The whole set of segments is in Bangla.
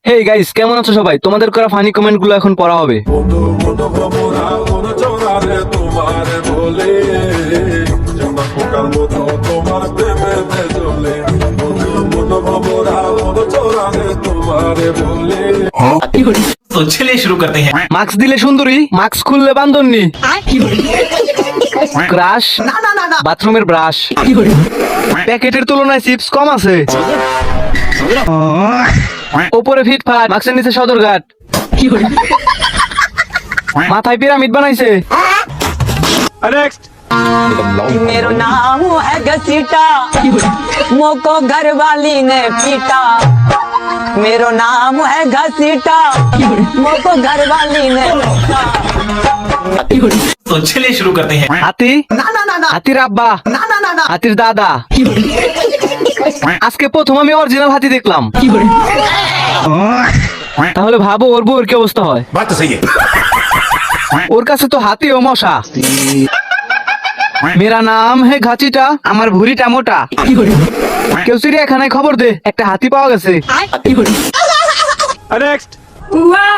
হেই গাইস, কেমন আছো সবাই? তোমাদের করা ফানি কমেন্ট গুলো এখন পড়া হবে। तो चलिए शुरू करते हैं। মাস্ক দিলে সুন্দরী, মাস্ক খুললে বান্দরনি। ক্রাশ, বাথরুমের ব্রাশ। প্যাকেটের তুলনায় চিপস কম আছে। ওপরে ফিটফাট, মাস্কের নিচে সদরঘাট। মাথায় পিরামিড বানাইছে। मेरो नाम है घसीटा, मोको घर वाली ने पीटा। मेरो नाम है घसीटा, मोको घर वाली ने पीटा। तो चलिए शुरू करते हैं। হাতি, হাতির আব্বা, হাতির দাদা। আজকে প্রথম আমি অরিজিনাল হাতি দেখলাম। তাহলে ভাবো ওর বউর কি অবস্থা হয়। बात तो सही है। ওর কাছে তো হাতি ও মশা। মেরা নাম হে ঘাচিটা, আমার ভুঁড়িটা মোটা। কেউ চিড়িয়াখানায় খবর দে, একটা হাতি পাওয়া গেছে। हुआ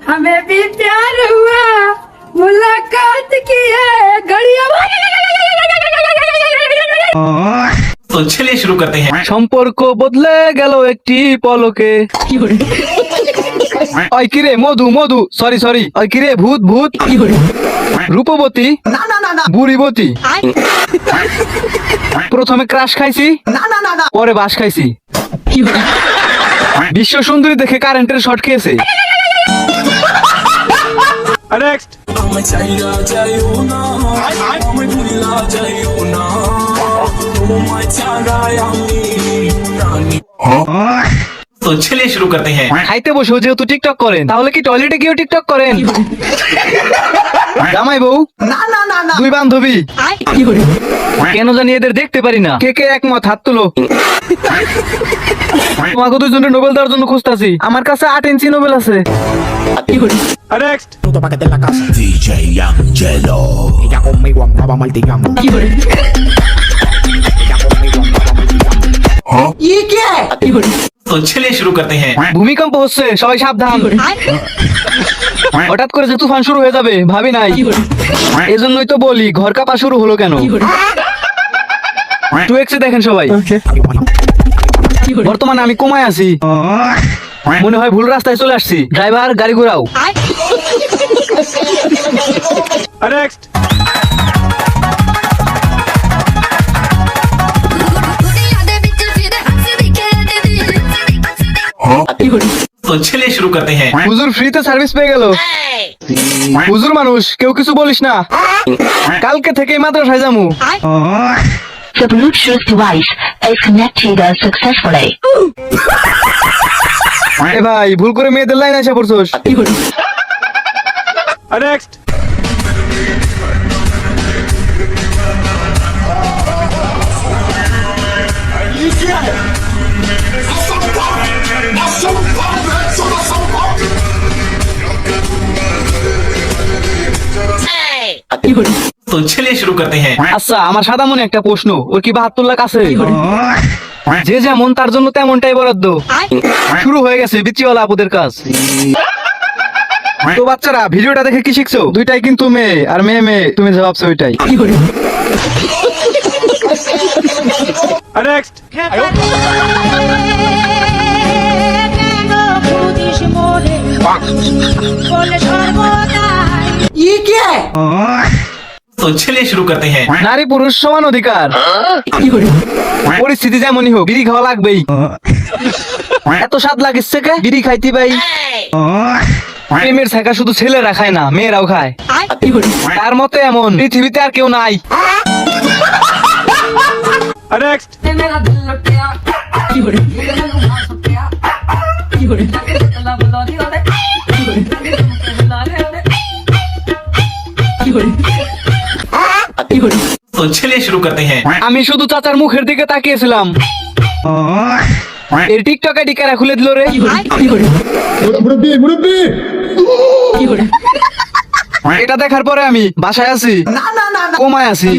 हमें भी प्यार हुआ, मुलाकात की है घड़िया। तो चलिए शुरू करते हैं। সম্পর্ক বদলে গেল একটি পলকে। ওই কিরে মধু মধু, সরি সরি, ওই কিরে ভূত ভূত। রূপবতী, বুড়িবতী। প্রথমে ক্রাশ খাইছি, পরে বাস খাইছি। বিশ্ব সুন্দরী দেখে কারেন্টের শর্ট খেয়েছে। तो चलिए शुरू करते हैं। খাইতে বসেও যেহেতু টিকটক করেন, তাহলে কি টয়লেটে গিয়েও টিকটক করেন? জামাই বউ, দুই বান্ধবী, কেন জানি এদের দেখতে পারি না। কে কে একমত হাত তুলো। তোমাকে দুজনের নোবেল দেওয়ার জন্য খুঁজতেছি। আমার কাছে 8 ইঞ্চি নোবেল আছে। DJ Angelo. Ella conmigo andaba martillando. Ella conmigo andaba martillando. तो चलिए शुरू करते हैं। ভূমিকম্প হচ্ছে, সবাই সাবধান। হঠাৎ করে যে তুফান শুরু হয়ে যাবে ভাবি নাই। এজন্যই তো বলি ঘর কাঁপা শুরু হলো কেন। 2x দেখেন সবাই। বর্তমানে আমি কমায় আছি। মনে হয় ভুল রাস্তায় চলে আসছি। ড্রাইভার, গাড়ি ঘোরাও। तो चलिए शुरू करते हैं। হুজুর ফ্রিতে সার্ভিস পেয়ে গেল। হুজুর মানুষ, কেউ কিছু বলিস না। কালকে থেকে মাদ্রাসায় যামু। The Bluetooth device is connected successfully. এ ভাই, ভুল করে মেয়েদের লাইন আসা পড়ছস। तो चलिए शुरू करते हैं। আচ্ছা, আমার সাদা মনে একটা প্রশ্ন, ওর কি 72 লাখ আছে? যে যেমন তার জন্য তেমনটাই বরাদ্দ। শুরু হয়ে গেছে বিচিওয়ালা আপুদের কাজ। তো বাচ্চারা, ভিডিওটা দেখে কি শিখছো? দুইটাই কিন্তু মেয়ে, আর মেয়ে মেয়ে, তুমি যা ভাবছো ওইটাই। तो चलिए शुरू करते हैं। নারী পুরুষ সমান অধিকার। পরিস্থিতি যেমনই হোক, বিড়ি খাওয়া লাগবেই। এত স্বাদ লাগিচ্ছে কে বিড়ি খাইতে ভাই? প্রেমের ছাকা শুধু ছেলেরা খায় না, মেয়েরাও খায়। তার মতো এমন পৃথিবীতে আর কেউ নাই। मेरा दिल लुट गया, तो चलिए शुरू करते हैं। আমি শুধু চাচার মুখের দিকে তাকিয়েছিলাম। এর টিকটক আইডি কারা খুলে দিল রে? এটা দেখার পরে আমি বাসায় আছি, কমায় আছি।